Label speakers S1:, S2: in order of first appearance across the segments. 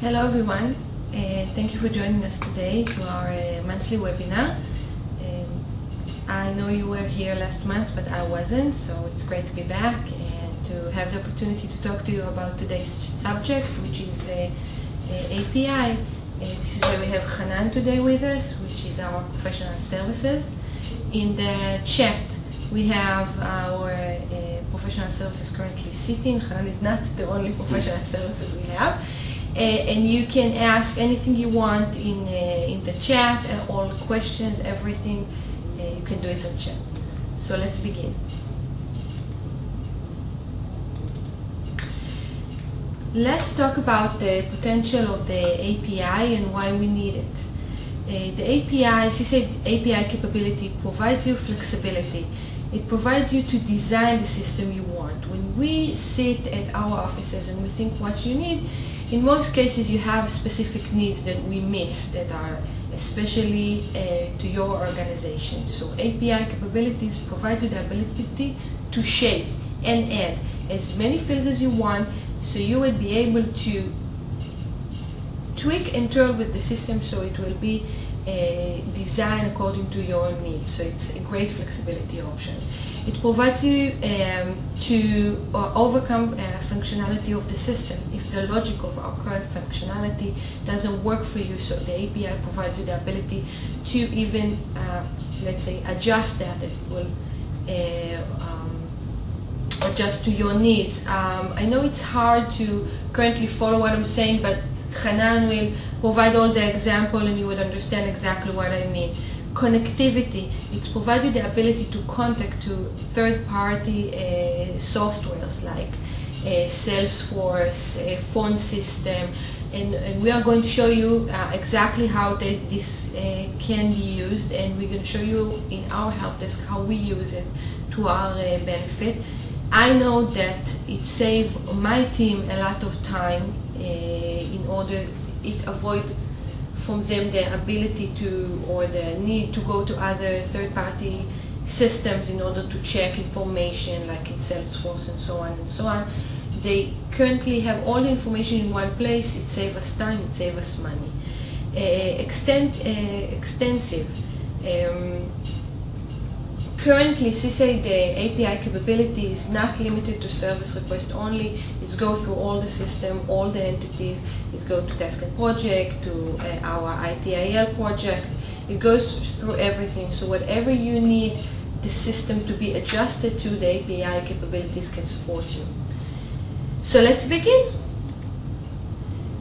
S1: Hello everyone, thank you for joining us today to our monthly webinar. I know you were here last month but I wasn't, so it's great to be back and to have the opportunity to talk to you about today's subject, which is API. This is where we have Hanan today with us, which is our professional services. In the chat we have our professional services currently sitting. Hanan is not the only professional services we have. And you can ask anything you want in the chat, and all questions, everything, you can do it on chat. So let's begin. Let's talk about the potential of the API and why we need it. The API, SysAid API capability provides you flexibility. It provides you to design the system you want. When we sit at our offices and we think what you need, in most cases you have specific needs that we miss that are especially to your organization. So API capabilities provide you the ability to shape and add as many fields as you want, so you would be able to tweak and turn with the system so it will be designed according to your needs. So it's a great flexibility option. It provides you to overcome functionality of the system. If the logic of our current functionality doesn't work for you, so the API provides you the ability to even, let's say, adjust that. It will adjust to your needs. I know it's hard to currently follow what I'm saying, but Hanan will provide all the example and you would understand exactly what I mean. Connectivity, it provides you the ability to contact to third-party softwares like Salesforce, phone system, and we are going to show you exactly how this can be used, and we're going to show you in our help desk how we use it to our benefit. I know that it saves my team a lot of time in order it avoid from them the ability to or the need to go to other third-party systems in order to check information like in Salesforce and so on and so on. They currently have all the information in one place. It saves us time, it saves us money. Extensive. Currently, SysAid API capability is not limited to service request only. It goes through all the system, all the entities. It goes to task and project, to our ITIL project. It goes through everything. So whatever you need the system to be adjusted to, the API capabilities can support you. So let's begin.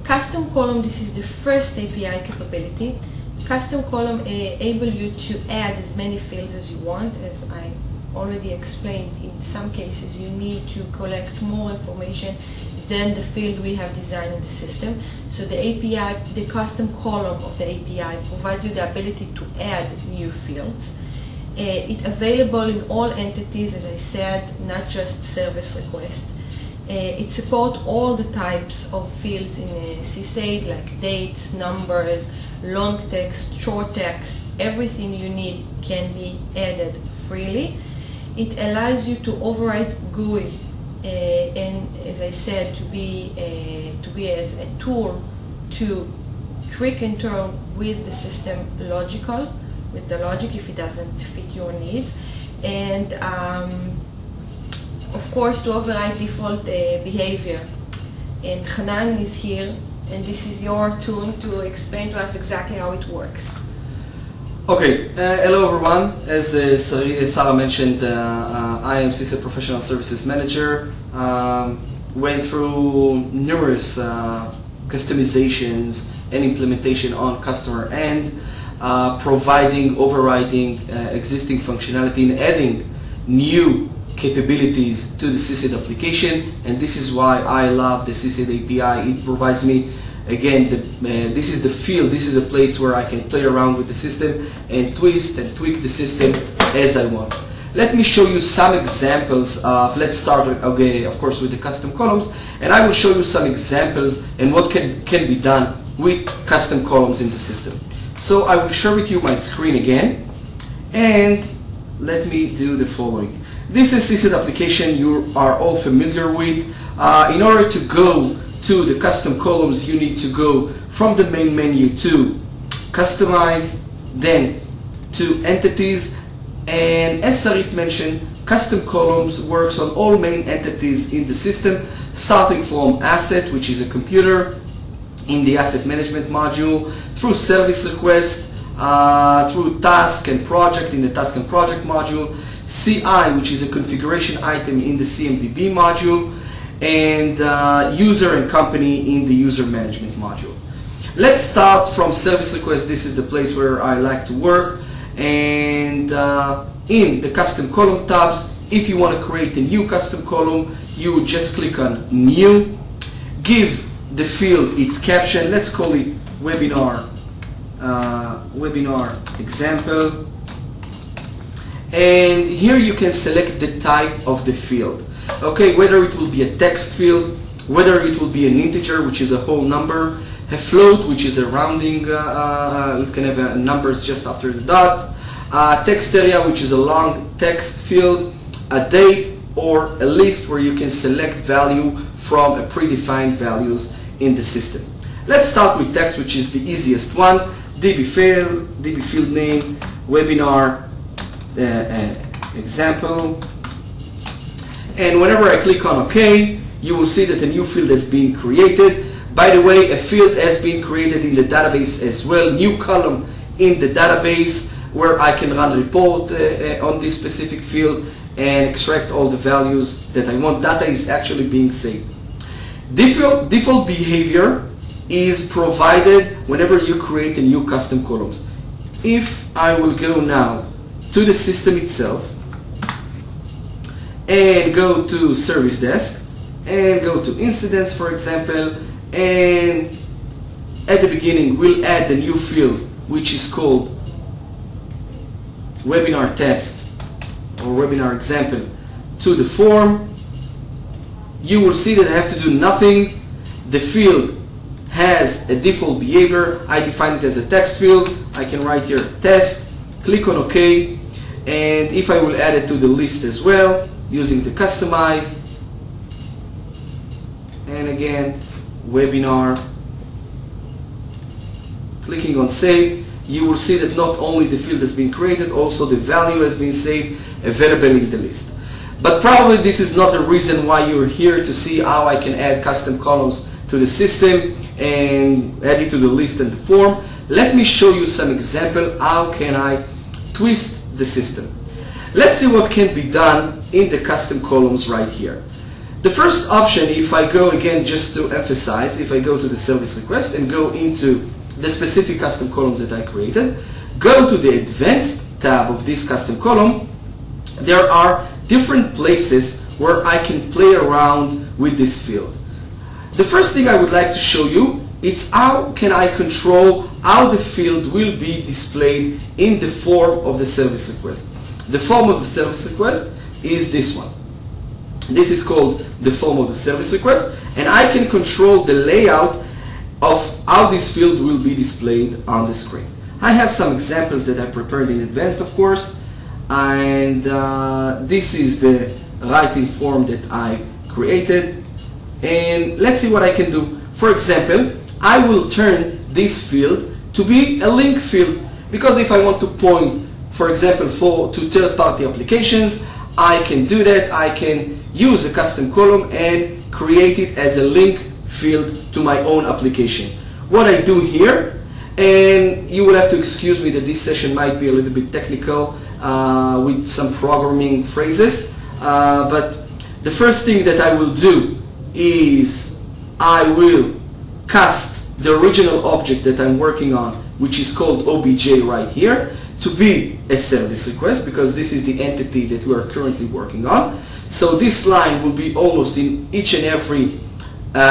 S1: Custom column, this is the first API capability. Custom column enable you to add as many fields as you want. As I already explained, in some cases you need to collect more information than the field we have designed in the system. So the API, the custom column of the API provides you the ability to add new fields. It's available in all entities, as I said, not just service request. It supports all the types of fields in SysAid, like dates, numbers, long text, short text. Everything you need can be added freely. It allows you to override GUI and, as I said, to be as a tool to tweak and turn with the system with the logic if it doesn't fit your needs, and of course to override default behavior. And Hanan is here, and this is your turn to explain to us exactly how it works.
S2: Okay, hello everyone. As Sarah mentioned, I am SysAid Professional Services Manager. Went through numerous customizations and implementation on customer end, providing, overriding existing functionality and adding new capabilities to the SysAid application, and this is why I love the SysAid API. It provides me, again, this is the field, this is a place where I can play around with the system and twist and tweak the system as I want. Let me show you some examples of, let's start, okay, of course, with the custom columns, and I will show you some examples and what can be done with custom columns in the system. So I will share with you my screen again, and let me do the following. This is SysAid application you are all familiar with. In order to go to the custom columns, you need to go from the main menu to customize, then to entities, and as Sarit mentioned, custom columns works on all main entities in the system, starting from asset, which is a computer, in the asset management module, through service request, through task and project in the task and project module, CI, which is a configuration item in the CMDB module, and user and company in the user management module. Let's start from service request. This is the place where I like to work, and in the custom column tabs, if you want to create a new custom column, you would just click on new, give the field its caption. Let's call it webinar example, and here you can select the type of the field. Okay, whether it will be a text field, whether it will be an integer, which is a whole number, a float, which is a rounding, you can have numbers just after the dot, text area, which is a long text field, a date, or a list where you can select value from a predefined values in the system. Let's start with text, which is the easiest one. DB field name, webinar example. And whenever I click on OK, you will see that a new field has been created. By the way, a field has been created in the database as well, new column in the database where I can run a report on this specific field and extract all the values that I want. Data is actually being saved. Default behavior is provided whenever you create a new custom columns. If I will go now to the system itself and go to service desk and go to incidents, for example, and at the beginning we'll add a new field which is called webinar test or webinar example to the form. You will see that I have to do nothing. The field has a default behavior. I define it as a text field. I can write here test, click on OK, and if I will add it to the list as well using the customize, and again webinar, clicking on save, you will see that not only the field has been created, also the value has been saved, available in the list. But probably this is not the reason why you're here to see how I can add custom columns to the system and add it to the list and the form. Let me show you some example how can I twist the system. Let's see what can be done in the custom columns right here. The first option, if I go again just to emphasize, if I go to the service request and go into the specific custom columns that I created, go to the advanced tab of this custom column, there are different places where I can play around with this field. The first thing I would like to show you is how can I control how the field will be displayed in the form of the service request. The form of the service request is this one. This is called the form of the service request, and I can control the layout of how this field will be displayed on the screen. I have some examples that I prepared in advance, of course, and this is the writing form that I created, and let's see what I can do. For example, I will turn this field to be a link field, because if I want to point, for example, to third-party applications, I can do that. I can use a custom column and create it as a link field to my own application. What I do here, and you will have to excuse me that this session might be a little bit technical with some programming phrases, but the first thing that I will do is I will cast the original object that I'm working on, which is called OBJ right here, to be a service request, because this is the entity that we are currently working on. So this line will be almost in each and every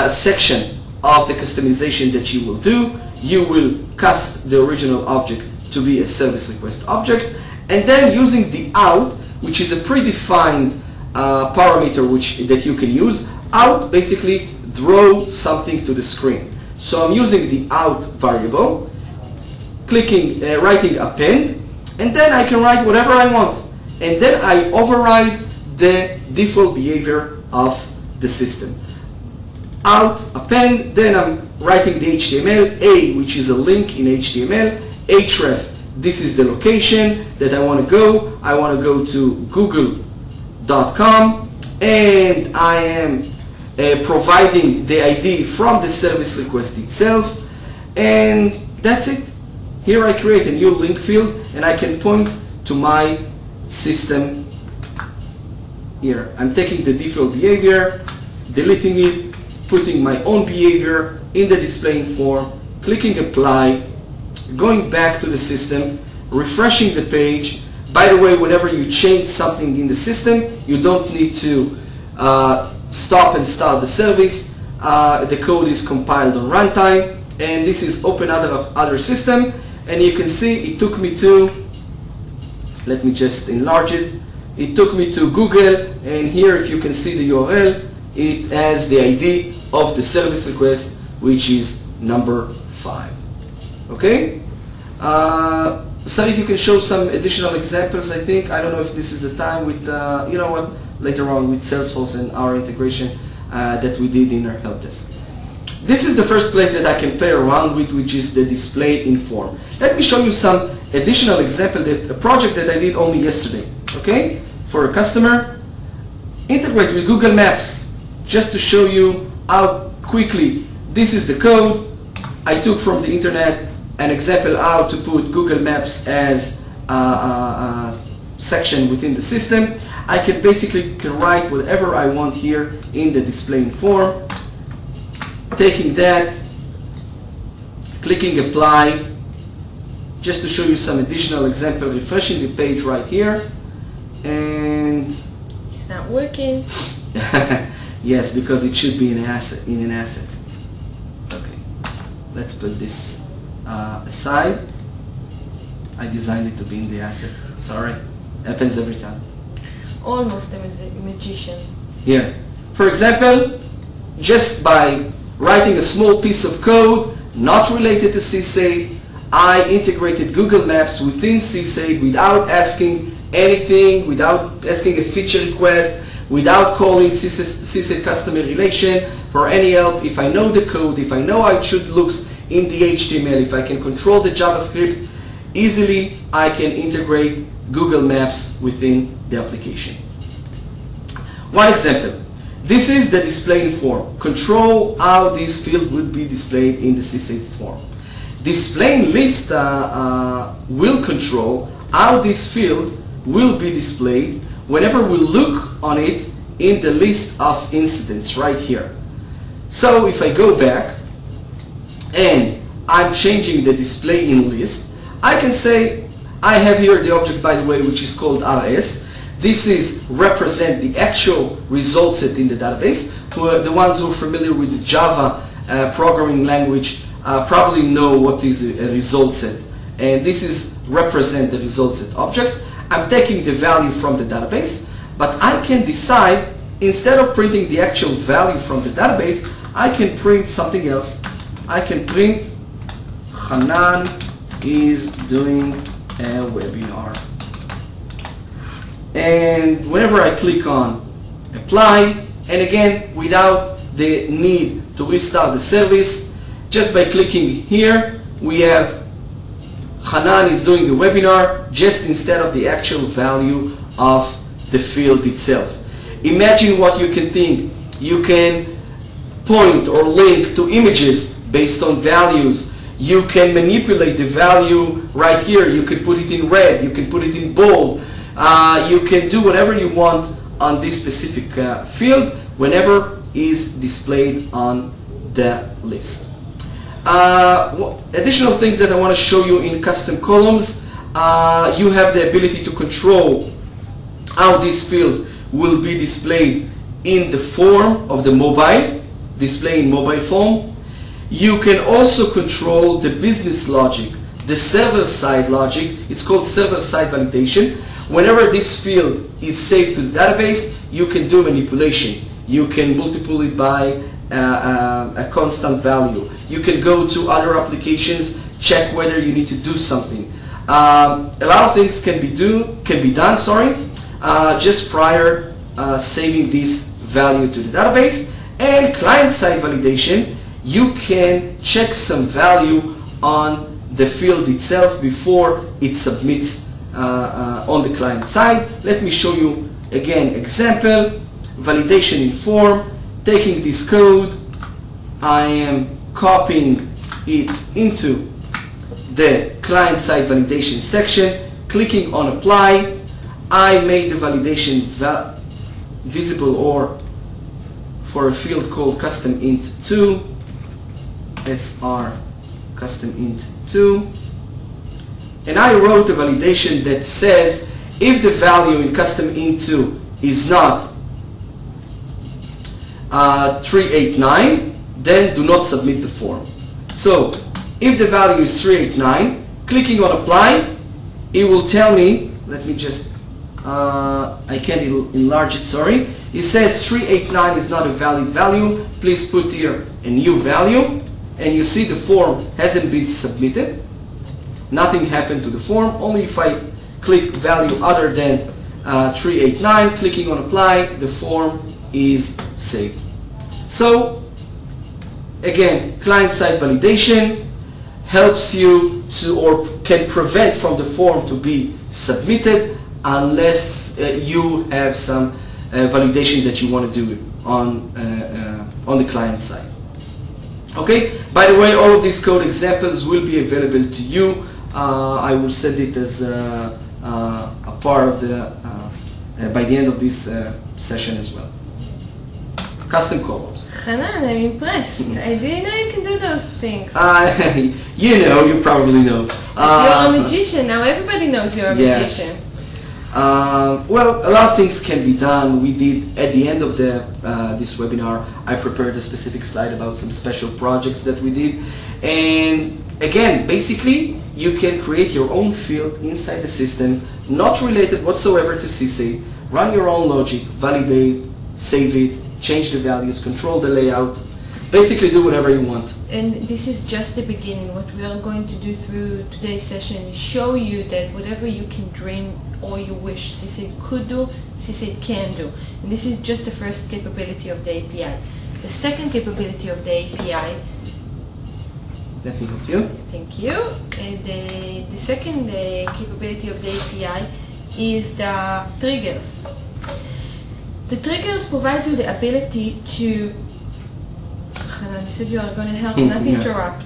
S2: section of the customization that you will do. You will cast the original object to be a service request object, and then using the out, which is a predefined parameter that you can use, out basically throw something to the screen. So I'm using the out variable, clicking, writing append, and then I can write whatever I want, and then I override the default behavior of the system. out, append, then I'm writing the HTML, A, which is a link in HTML, href, this is the location that I want to go. I want to go to google.com, and I am providing the ID from the service request itself, and that's it. Here I create a new link field, and I can point to my system here. I'm taking the default behavior, deleting it, putting my own behavior in the displaying form, clicking apply, going back to the system, refreshing the page. By the way, whenever you change something in the system, you don't need to stop and start the service. The code is compiled on runtime, and this is open other system, and you can see it took me to, let me just enlarge it, it took me to Google, and here if you can see the URL, it has the ID of the service request, which is number 5. Okay? Sarit, you can show some additional examples, I think. I don't know if this is the time with, you know what, later on with Salesforce and our integration that we did in our help desk. This is the first place that I can play around with, which is the display in form. Let me show you some additional example, that a project that I did only yesterday, okay? For a customer, integrate with Google Maps, just to show you how quickly. This is the code I took from the internet, an example how to put Google Maps as a section within the system. I can basically write whatever I want here in the display in form. Taking that, clicking apply, just to show you some additional example, refreshing the page right here, and
S1: it's not working.
S2: yes, because it should be in an asset. Okay, let's put this aside. I designed it to be in the asset. Sorry, happens every time.
S1: Almost a magician.
S2: Here, for example, just by writing a small piece of code not related to SysAid, I integrated Google Maps within SysAid without asking anything, without asking a feature request, without calling SysAid customer relation for any help. If I know the code, if I know how it should look in the HTML, if I can control the JavaScript easily, I can integrate Google Maps within the application. One example. This is the display in form. Control how this field would be displayed in the SysAid form. Display in list will control how this field will be displayed whenever we look on it in the list of incidents right here. So if I go back and I'm changing the display in list, I can say I have here the object, by the way, which is called RS. This is represent the actual result set in the database. The ones who are familiar with the Java programming language probably know what is a result set. And this is represent the result set object. I'm taking the value from the database, but I can decide, instead of printing the actual value from the database, I can print something else. I can print Hanan is doing a webinar. And whenever I click on apply, and again without the need to restart the service, just by clicking here, we have Hanan is doing a webinar, just instead of the actual value of the field itself. Imagine what you can think. You can point or link to images based on values. You can manipulate the value right here. You can put it in red, you can put it in bold. You can do whatever you want on this specific field whenever is displayed on the list. Additional things that I want to show you in custom columns, you have the ability to control how this field will be displayed in the form of the mobile, display in mobile form. You can also control the business logic, the server-side logic. It's called server-side validation. Whenever this field is saved to the database, you can do manipulation. You can multiply it by a constant value. You can go to other applications, check whether you need to do something. A lot of things can be done just prior saving this value to the database. And client-side validation, you can check some value on the field itself before it submits on the client side. Let me show you again example. Validation in form, taking this code, I am copying it into the client-side validation section, clicking on apply. I made the validation visible or for a field called custom int 2, sr custom int 2, and I wrote a validation that says if the value in custom int 2 is not 389, then do not submit the form. So if the value is 389, clicking on apply, it will tell me, let me just I can't enlarge it, sorry. It says 389 is not a valid value, please put here a new value, and you see the form hasn't been submitted. Nothing happened to the form, only if I click value other than 389, clicking on apply, the form is saved. So again, client-side validation helps you to, or can prevent from the form to be submitted unless you have some validation that you want to do on the client side. Okay. By the way, all of these code examples will be available to you. I will send it as a part of the by the end of this session as well. Custom columns.
S1: Hanan, I'm impressed. I didn't know you can do those things.
S2: You know, you probably know.
S1: You're a magician. Now everybody knows you're a magician.
S2: Well, a lot of things can be done. We did at the end of the this webinar, I prepared a specific slide about some special projects that we did. And again, basically, you can create your own field inside the system, not related whatsoever to SysAid. Run your own logic, validate, save it, change the values, control the layout. Basically do whatever you want.
S1: And this is just the beginning. What we are going to do through today's session is show you that whatever you can dream or you wish SysAid could do, SysAid can do. And this is just the first capability of the API. The second capability of the API,
S2: let me help you.
S1: Thank you. And the second capability of the API is the triggers. The triggers provides you the ability to, Hanan, you said you are going to help, not interrupt.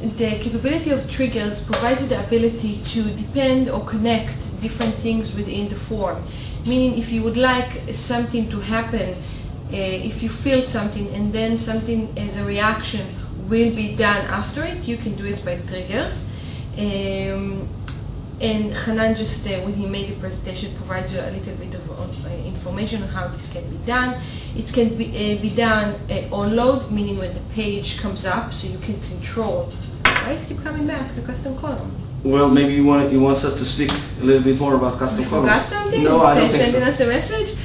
S1: The capability of triggers provides you the ability to depend or connect different things within the form. Meaning if you would like something to happen, if you feel something and then something as a reaction will be done after it, you can do it by triggers. And Hanan just, when he made the presentation, provides you a little bit of information on how this can be done. It can be done on load, meaning when the page comes up, so you can control. Why is keep coming back to custom column?
S2: Well, maybe you want us to speak a little bit more about custom columns.
S1: Forgot something?
S2: No, I don't think so.
S1: Sending us a message.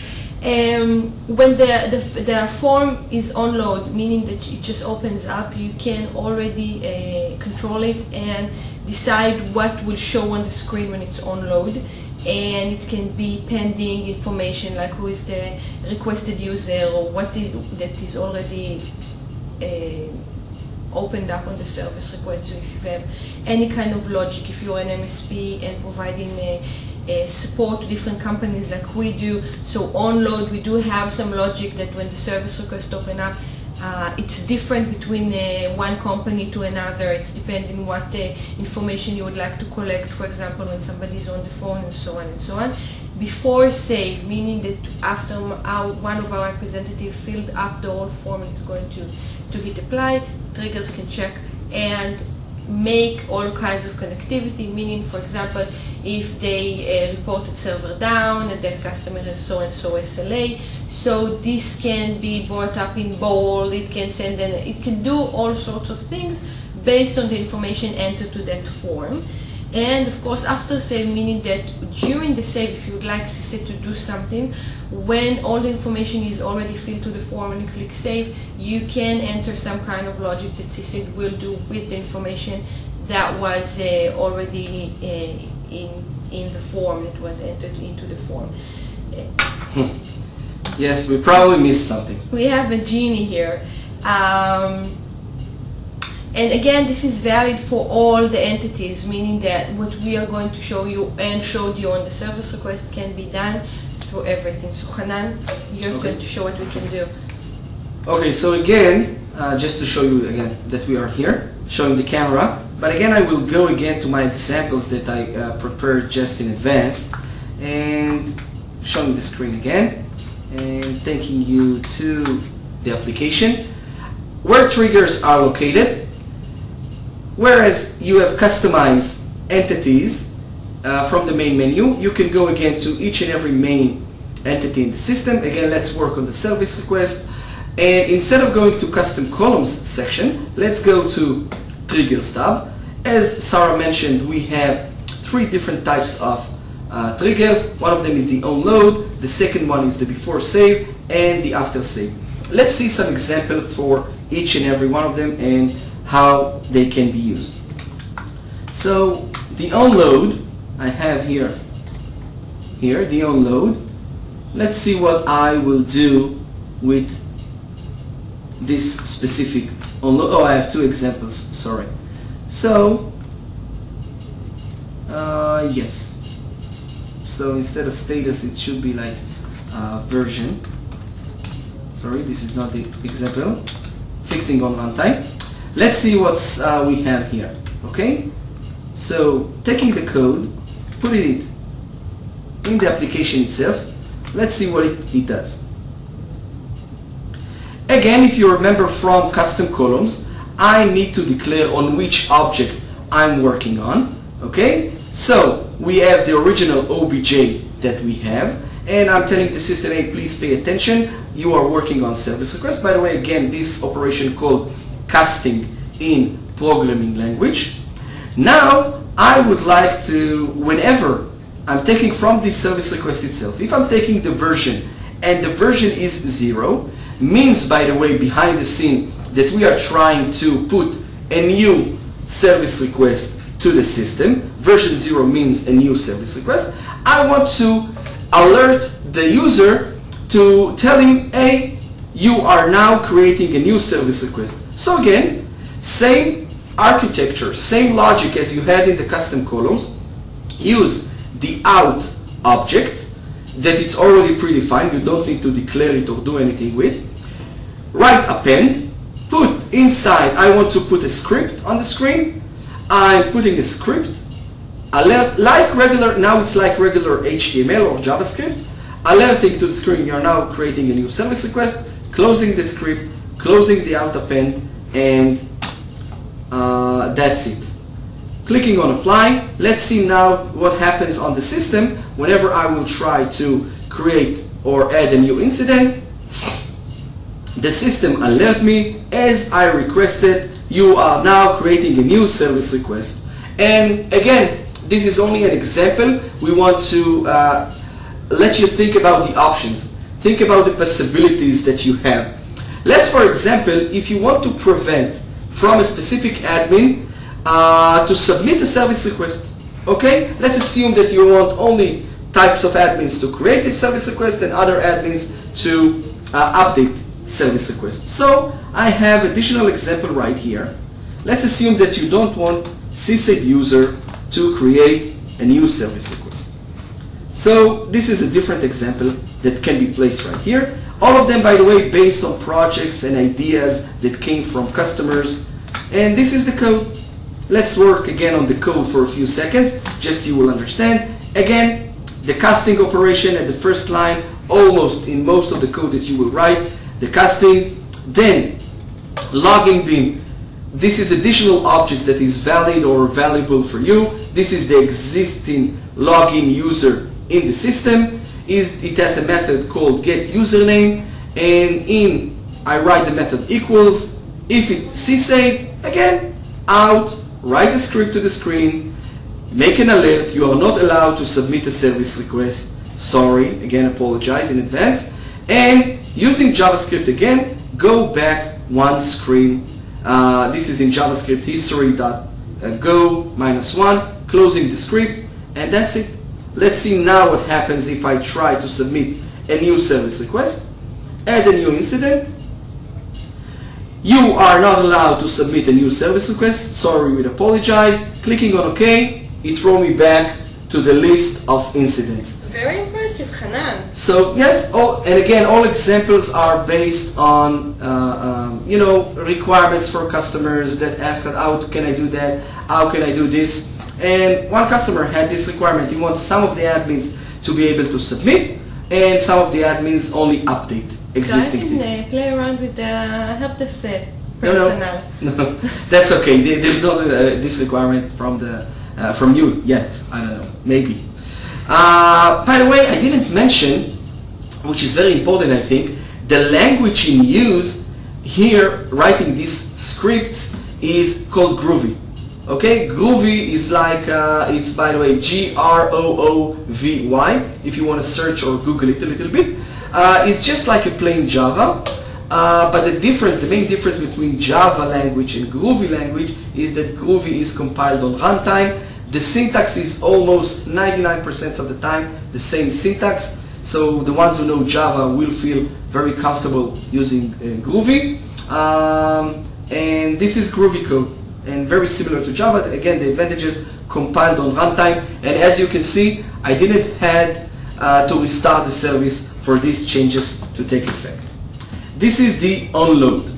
S1: When the form is on load, meaning that it just opens up, you can already control it and decide what will show on the screen when it's on load. And it can be pending information like who is the requested user or what is that is already opened up on the service request. So if you have any kind of logic, if you're an MSP and providing support to different companies like we do, so on load we do have some logic that when the service request open up, it's different between one company to another. It's depending what information you would like to collect, for example, when somebody is on the phone and so on and so on. Before save, meaning that after one of our representatives filled up the whole form and is going to hit apply, triggers can check and make all kinds of connectivity, meaning, for example, if they reported server down and that customer has so and so SLA, so this can be brought up in bold, it can send it can do all sorts of things based on the information entered to that form. And of course after save, meaning that during the save, if you would like SysAid to do something, when all the information is already filled to the form and you click save, you can enter some kind of logic that SysAid will do with the information that was already in the form, that was entered into the form.
S2: Yes, we probably missed something.
S1: We have a genie here. And again, this is valid for all the entities, meaning that what we are going to show you and showed you on the service request can be done through everything. So Hanan, your turn to show what we can do.
S2: Okay, so again, just to show you again that we are here, showing the camera. But again, I will go again to my examples that I prepared just in advance and showing the screen again and taking you to the application where triggers are located. Whereas you have customized entities from the main menu, you can go again to each and every main entity in the system. Again, let's work on the service request. And instead of going to custom columns section, let's go to triggers tab. As Sarah mentioned, we have 3 different types of triggers. One of them is the onload, the second one is the before save, and the after save. Let's see some examples for each and every one of them and how they can be used. So the onload, I have here the onload. Let's see what I will do with this specific onload. Oh, I have 2 examples, sorry. So yes, so instead of status it should be like version. Sorry, this is not the example. Fixing on runtime. Let's see what we have here. Okay, so taking the code, putting it in the application itself. Let's see what it does. Again, if you remember from custom columns, I need to declare on which object I'm working on. Okay, so we have the original OBJ that we have, and I'm telling the system, hey, please pay attention, you are working on service request. By the way, again, this operation called casting in programming language. Now I would like to, whenever I'm taking from this service request itself, if I'm taking the version and the version is 0, means, by the way, behind the scene that we are trying to put a new service request to the system. Version 0 means a new service request. I want to alert the user to tell him, hey, you are now creating a new service request. So again, same architecture, same logic as you had in the custom columns. Use the out object that it's already predefined. You don't need to declare it or do anything with. Write append. Put inside, I want to put a script on the screen. I'm putting a script. Alert, like regular, now it's like regular HTML or JavaScript. Alerting to the screen, you're now creating a new service request. Closing the script, closing the out append, and that's it. Clicking on apply. Let's see now what happens on the system whenever I will try to create or add a new incident. The system alert me, as I requested, you are now creating a new service request. And again, this is only an example. We want to let you think about the options. Think about the possibilities that you have. Let's, for example, if you want to prevent from a specific admin to submit a service request. Okay, let's assume that you want only types of admins to create a service request and other admins to update service request. So I have additional example right here. Let's assume that you don't want SysAid user to create a new service request. So this is a different example that can be placed right here. All of them, by the way, based on projects and ideas that came from customers. And this is the code. Let's work again on the code for a few seconds, just so you will understand. Again, the casting operation at the first line, almost in most of the code that you will write, the casting, then logging bin. This is additional object that is valid or valuable for you. This is the existing login user in the system. It has a method called getUsername, and I write the method equals. If it's SysAid, again, out, write a script to the screen, make an alert, you are not allowed to submit a service request. Sorry, again, apologize in advance. And using JavaScript again, go back one screen. This is in JavaScript history.go -1, closing the script, and that's it. Let's see now what happens if I try to submit a new service request. add a new incident. You are not allowed to submit a new service request. Sorry, we apologize. Clicking on OK, it throws me back to the list of incidents.
S1: Very impressive, Hanan.
S2: So yes, and again, all examples are based on requirements for customers that ask that, how can I do that? How can I do this? And one customer had this requirement. He wants some of the admins to be able to submit, and some of the admins only update existing.
S1: So I can play around with the help desk
S2: personnel. No, that's okay. There's not this requirement from you yet. I don't know. Maybe. By the way, I didn't mention, which is very important, I think, the language in use here writing these scripts is called Groovy. Okay, Groovy is like, it's by the way Groovy, if you want to search or Google it a little bit. It's just like a plain Java, but the main difference between Java language and Groovy language is that Groovy is compiled on runtime. The syntax is almost 99% of the time the same syntax, so the ones who know Java will feel very comfortable using Groovy. And this is Groovy code, and very similar to Java. Again, the advantages compiled on runtime, and as you can see, I didn't have to restart the service for these changes to take effect. This is the onload.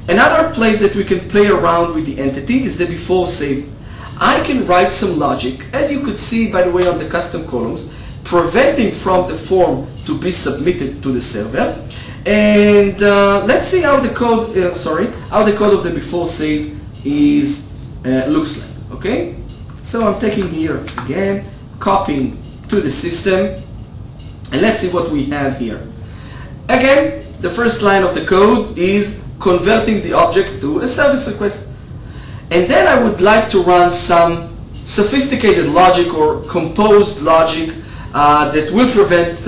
S2: Another place that we can play around with the entity is the before save. I can write some logic, as you could see by the way on the custom columns, preventing from the form to be submitted to the server. And let's see how the code, how the code of the before save is looks like. Okay, so I'm taking here again, copying to the system, and let's see what we have here. Again, the first line of the code is converting the object to a service request. And then I would like to run some sophisticated logic or composed logic that will prevent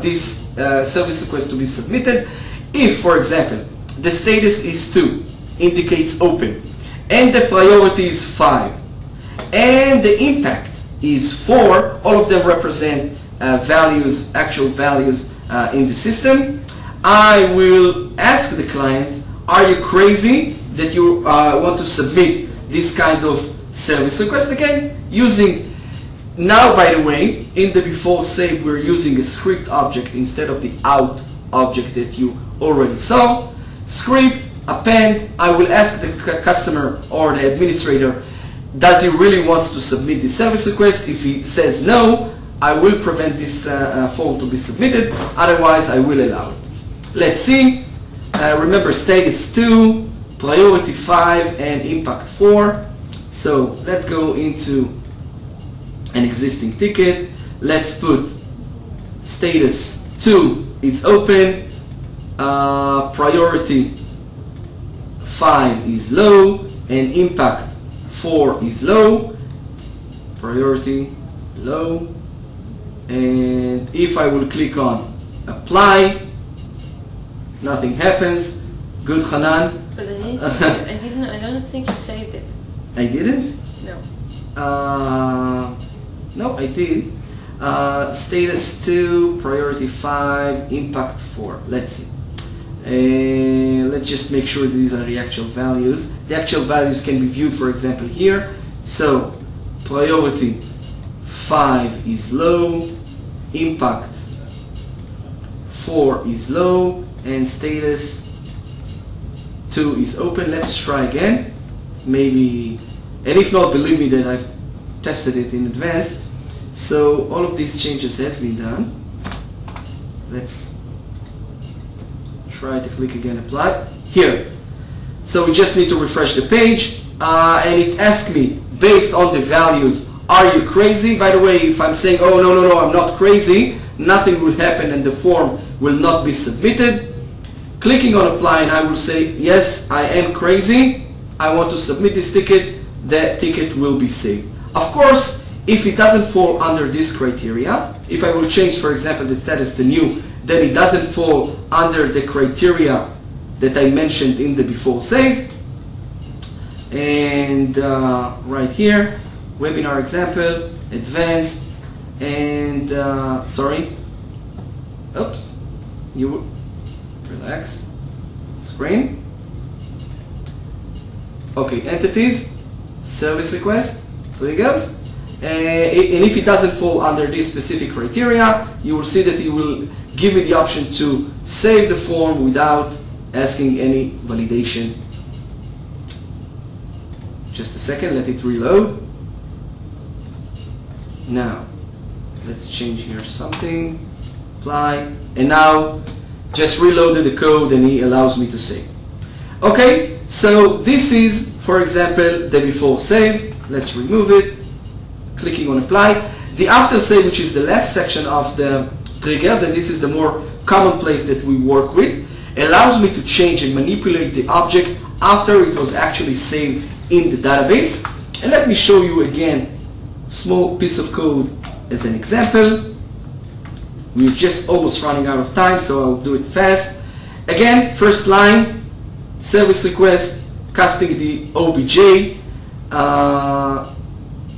S2: this service request to be submitted. If, for example, the status is 2, indicates open, and the priority is 5, and the impact is 4, all of them represent values, actual values in the system, I will ask the client, are you crazy that you want to submit this kind of service request? Again, using, now by the way, in the before save we're using a script object instead of the out object that you already saw. Script, append, I will ask the customer or the administrator, does he really wants to submit the service request? If he says no, I will prevent this form to be submitted, otherwise I will allow it. Let's see, remember status 2, priority 5, and impact 4. So let's go into an existing ticket. Let's put status 2 is open, priority 5 is low, and impact 4 is low, priority low. And if I will click on apply, nothing happens. Good, Hanan.
S1: But I don't think you saved it.
S2: I didn't?
S1: No.
S2: No, I did. Status 2, priority 5, impact 4. Let's see. Let's just make sure these are the actual values. The actual values can be viewed, for example, here. So, priority 5 is low, impact 4 is low, and status 2 is open. Let's try again. Maybe, and if not, believe me that I've tested it in advance. So all of these changes have been done. Let's try to click again, apply. Here. So we just need to refresh the page, and it asks me, based on the values, are you crazy? By the way, if I'm saying, oh no, I'm not crazy, nothing will happen and the form will not be submitted. Clicking on apply, and I will say, yes, I am crazy, I want to submit this ticket, the ticket will be saved. Of course, if it doesn't fall under this criteria, if I will change, for example, the status to new, then it doesn't fall under the criteria that I mentioned in the before save. And right here, webinar example, advanced, and sorry, oops, relax, screen. Okay, entities, service request, triggers. And if it doesn't fall under this specific criteria, you will see that it will give me the option to save the form without asking any validation. Just a second, let it reload. Now, let's change here something, apply, and now just reloaded the code and he allows me to save. Okay, so this is, for example, the before save. Let's remove it, clicking on apply. The after save, which is the last section of the triggers, and this is the more commonplace that we work with, allows me to change and manipulate the object after it was actually saved in the database. And let me show you again small piece of code as an example. We're just almost running out of time, so I'll do it fast. Again, first line, service request, casting the OBJ,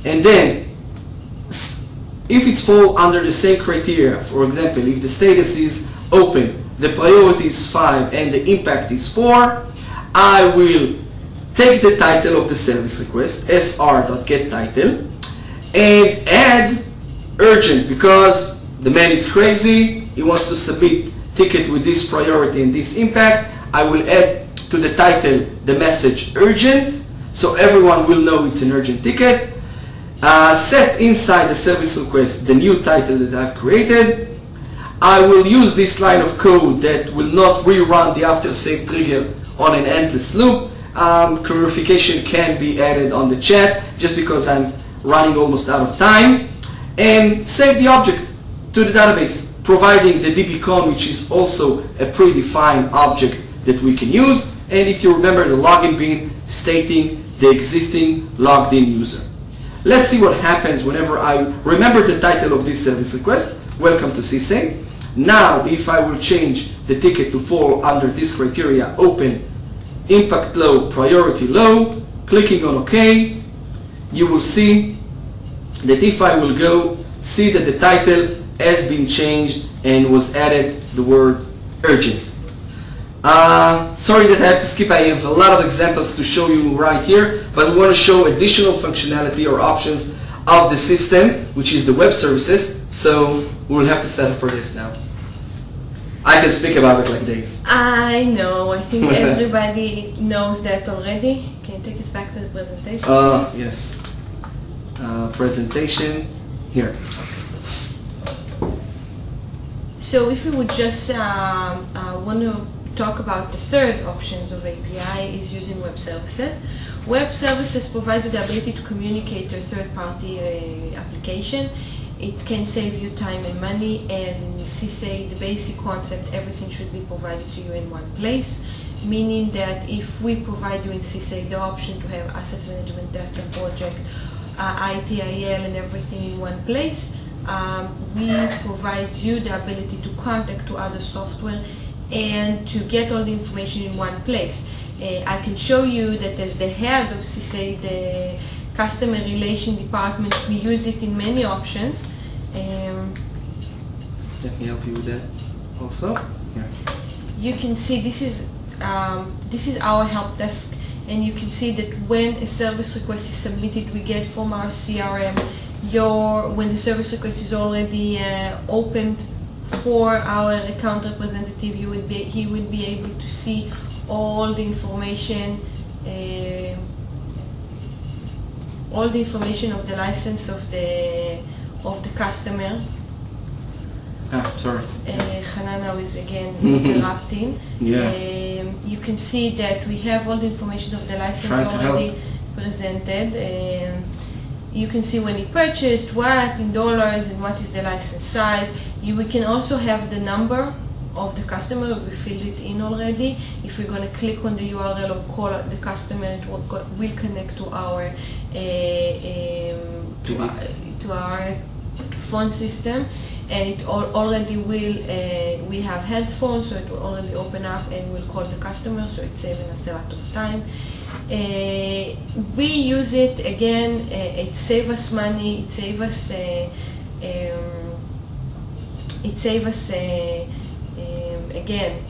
S2: and then if it's fall under the same criteria, for example, if the status is open, the priority is 5 and the impact is 4, I will take the title of the service request, sr.getTitle, and add urgent, because the man is crazy, he wants to submit ticket with this priority and this impact. I will add to the title the message urgent, so everyone will know it's an urgent ticket. Set inside the service request the new title that I've created. I will use this line of code that will not rerun the after save trigger on an endless loop. Clarification can be added on the chat just because I'm running almost out of time. And save the object to the database, providing the dbcon, which is also a predefined object that we can use. And if you remember, the login bean stating the existing logged in user. Let's see what happens whenever I remember the title of this service request. Welcome to SysAid. Now, if I will change the ticket to fall under this criteria, open, impact low, priority low, clicking on OK, you will see that if I will go, see that the title has been changed and was added the word urgent. Sorry that I have to skip. I have a lot of examples to show you right here, but we want to show additional functionality or options of the system, which is the web services. So we'll have to settle for this now. I can speak about it like days.
S1: I know. I think everybody knows that already. Can you take us back to the presentation?
S2: Yes. Presentation here.
S1: So if we would just want to talk about the third options of API is using web services. Web services provides you the ability to communicate to a third-party application. It can save you time and money, as in SysAid, the basic concept, everything should be provided to you in one place, meaning that if we provide you in SysAid the option to have asset management, desktop project, ITIL and everything in one place, we provide you the ability to contact to other software and to get all the information in one place. I can show you that as the head of SysAid, the customer relation department, we use it in many options.
S2: Let me help you with that also. Here.
S1: You can see this is our help desk, and you can see that when a service request is submitted, we get from our CRM when the service request is already opened for our account representative, he will be able to see all the information of the license of the customer.
S2: Sorry.
S1: Hanana is again interrupting.
S2: Yeah.
S1: You can see that we have all the information of the license already presented. You can see when he purchased, what in dollars, and what is the license size. We can also have the number of the customer. We filled it in already. If we're going to click on the URL of call the customer, it will connect to our phone system, and it already will. We have headphones, so it will already open up and will call the customer. So it's saving us a lot of time. We use it again. It saves us money. It saves us again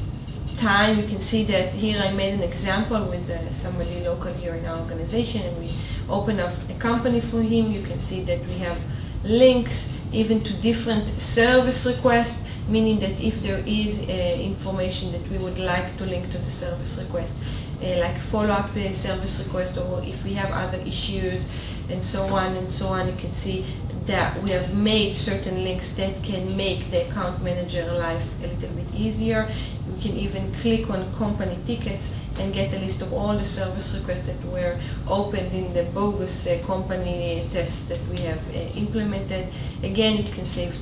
S1: time. You can see that here I made an example with somebody local here in our organization, and we open up a company for him. You can see that we have links even to different service requests, meaning that if there is information that we would like to link to the service request, like follow-up service request, or if we have other issues and so on and so on, you can see that we have made certain links that can make the account manager life a little bit easier. You can even click on company tickets and get a list of all the service requests that were opened in the bogus company test that we have implemented. Again, it can save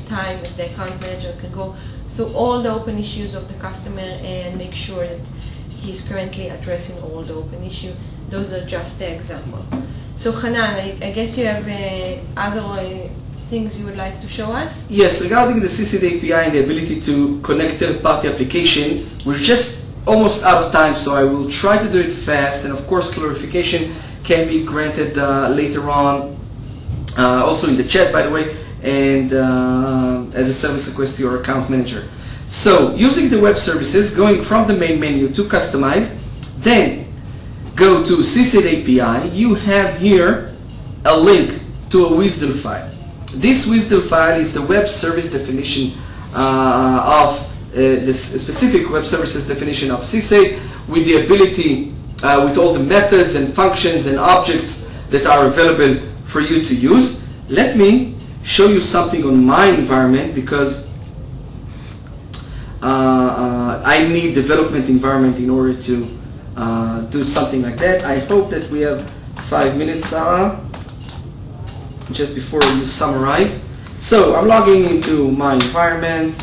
S1: time, if the account manager can go through all the open issues of the customer and make sure that he's currently addressing all the open issues. Those are just the example. So Hanan, I guess you have other things you would like to show us?
S2: Yes, regarding the SysAid API and the ability to connect third-party application, we're just almost out of time, so I will try to do it fast, and of course clarification can be granted later on, also in the chat, by the way, and as a service request to your account manager. So using the web services, going from the main menu to customize, then go to SysAid API. You have here a link to a WSDL file. This WSDL file is the web service definition of this specific web services definition of SysAid, with the ability, with all the methods and functions and objects that are available for you to use. Let me show you something on my environment, because I need development environment in order to do something like that. I hope that we have 5 minutes, Sarah, just before you summarize. So I'm logging into my environment,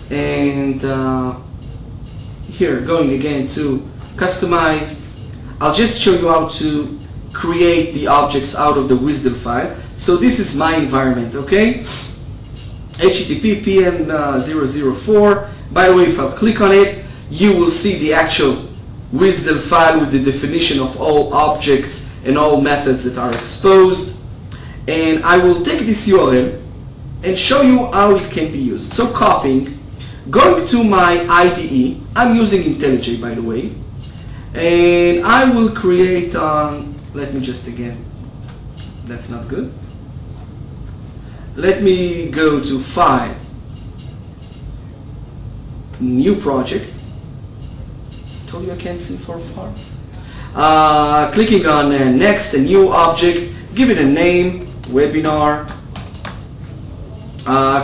S2: and here going again to customize. I'll just show you how to create the objects out of the WSDL file. So this is my environment, okay? HTTP PM004. By the way, if I click on it, you will see the actual WSDL file with the definition of all objects and all methods that are exposed. And I will take this URL and show you how it can be used. So copying, going to my IDE, I'm using IntelliJ, by the way, and I will create, let me just again, that's not good. Let me go to File, New Project. I told you I can't see for far. Clicking on Next, a new object, give it a name, Webinar.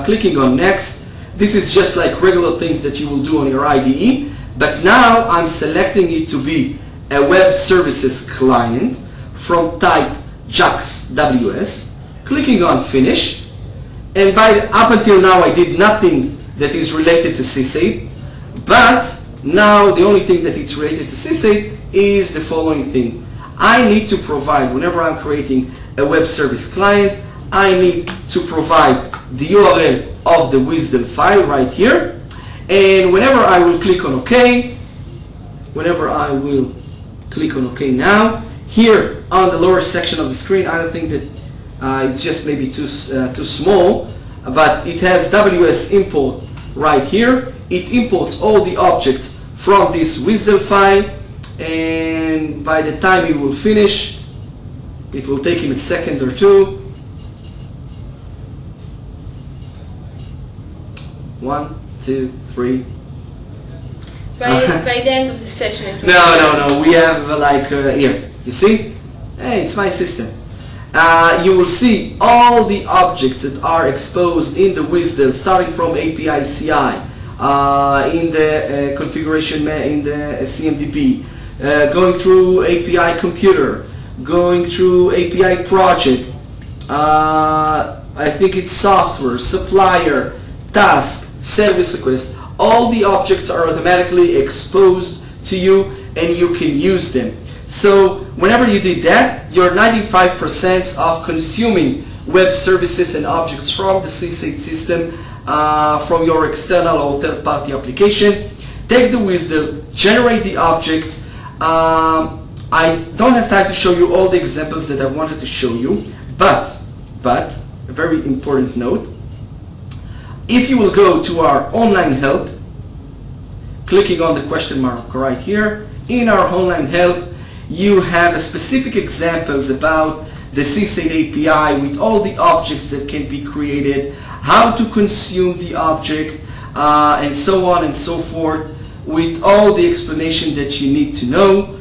S2: Clicking on Next. This is just like regular things that you will do on your IDE, but now I'm selecting it to be a web services client from type JAX WS. Clicking on Finish. And up until now I did nothing that is related to SysAid, but now the only thing that is related to SysAid is the following thing. I need to provide, whenever I'm creating a web service client, I need to provide the URL of the WSDL file right here, and whenever I will click on OK, now, here on the lower section of the screen, I don't think that it's just maybe too small, but it has WS import right here. It imports all the objects from this WSDL file, and by the time it will finish, it will take him a second or two. 1, 2, 3.
S1: By the end of the session.
S2: No. We have here. You see? Hey, it's my system. You will see all the objects that are exposed in the WSDL, starting from API CI, in the configuration, in the CMDB, going through API computer, going through API project, I think it's software, supplier, task, service request. All the objects are automatically exposed to you, and you can use them. So whenever you did that, you're 95% of consuming web services and objects from the SysAid system, from your external or third-party application. Take the WSDL, generate the objects. I don't have time to show you all the examples that I wanted to show you, but a very important note. If you will go to our online help, clicking on the question mark right here. In our online help, you have specific examples about the SysAid API with all the objects that can be created, how to consume the object, and so on and so forth, with all the explanation that you need to know.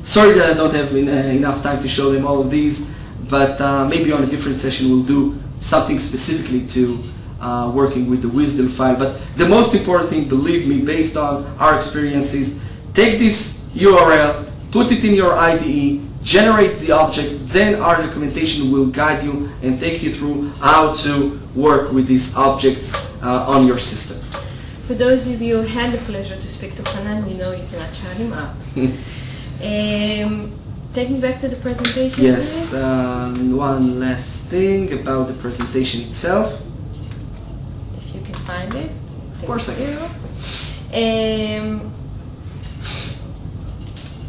S2: Sorry that I don't have enough time to show them all of these, but maybe on a different session we'll do something specifically to working with the WSDL file. But the most important thing, believe me, based on our experiences, take this URL, put it in your IDE, generate the object, then our documentation will guide you and take you through how to work with these objects on your system.
S1: For those of you who had the pleasure to speak to Hanan, you know you cannot shut him up. Take me back to the presentation.
S2: Yes, one last thing about the presentation itself.
S1: If you can find it.
S2: Of course I can.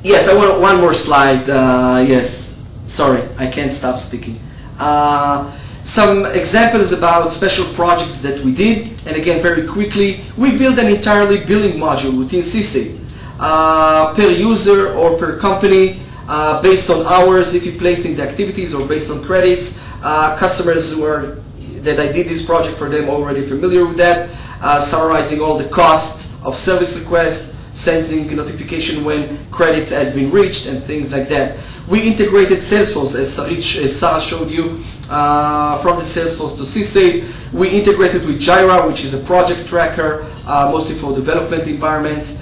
S2: Yes, I want one more slide. Yes, sorry, I can't stop speaking. Some examples about special projects that we did, and again, very quickly, we built an entirely billing module within SysAid, per user or per company, based on hours if you placed in the activities, or based on credits. Customers that I did this project for them already familiar with that, summarizing all the costs of service requests, sending notification when credits has been reached, and things like that. We integrated Salesforce, as Sarah showed you, from the Salesforce to SysAid. We integrated with Jira, which is a project tracker, mostly for development environments.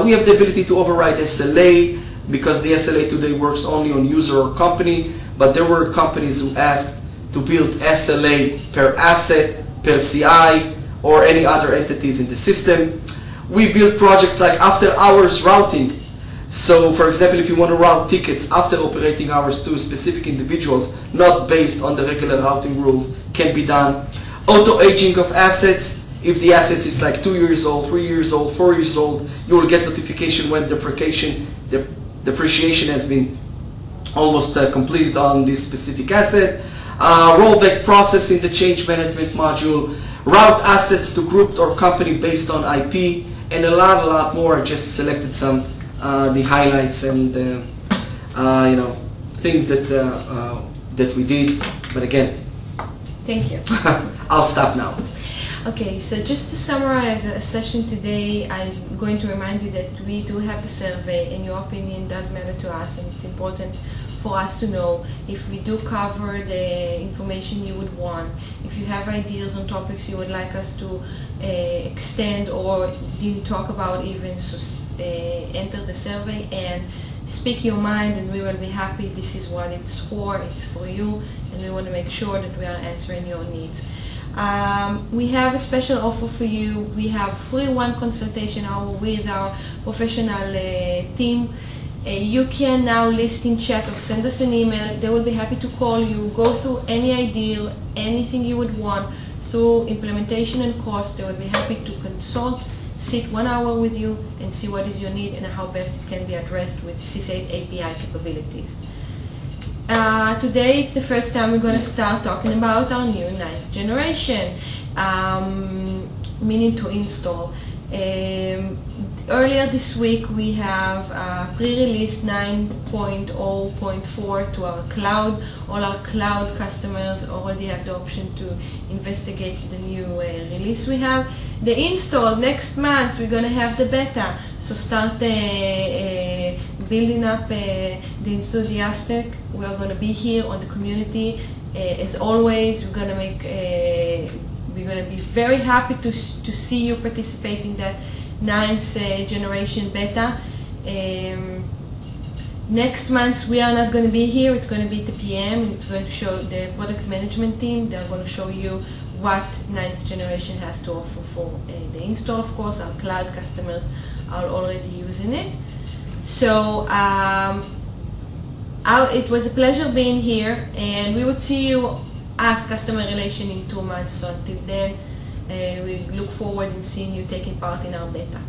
S2: We have the ability to override SLA, because the SLA today works only on user or company, but there were companies who asked to build SLA per asset, per CI, or any other entities in the system. We build projects like after hours routing. So for example, if you want to route tickets after operating hours to specific individuals, not based on the regular routing rules, can be done. Auto aging of assets. If the assets is like 2 years old, 3 years old, 4 years old, you will get notification when depreciation has been almost completed on this specific asset. Rollback process in the change management module. Route assets to group or company based on IP, and a lot more. I just selected some the highlights and things that we did. But again,
S1: thank you.
S2: I'll stop now.
S1: Okay, so just to summarize a session today, I'm going to remind you that we do have the survey, and your opinion does matter to us, and it's important for us to know if we do cover the information you would want. If you have ideas on topics you would like us to extend or didn't talk about even, so enter the survey and speak your mind, and we will be happy. This is what it's for you, and we want to make sure that we are answering your needs. We have a special offer for you. We have free one consultation hour with our professional team. You can now list in chat or send us an email. They will be happy to call you, go through any idea, anything you would want through implementation and cost. They will be happy to consult, sit 1 hour with you and see what is your need and how best it can be addressed with SysAid API capabilities. Today it's the first time we're going to start talking about our new 9th generation, meaning to install. Earlier this week we have pre-released 9.0.4 to our cloud. All our cloud customers already have the option to investigate the new release we have. The install next month, we're going to have the beta, so start building up the enthusiastic. We are going to be here on the community. As always, we're going to be very happy to see you participate in that 9th generation beta. Next month we are not going to be here. It's going to be at the PM, and it's going to show the product management team. They're going to show you what 9th generation has to offer for the install. Of course, our cloud customers are already using it. So it was a pleasure being here, and we would see you as customer relation in 2 months. So until then, we look forward to seeing you taking part in our beta.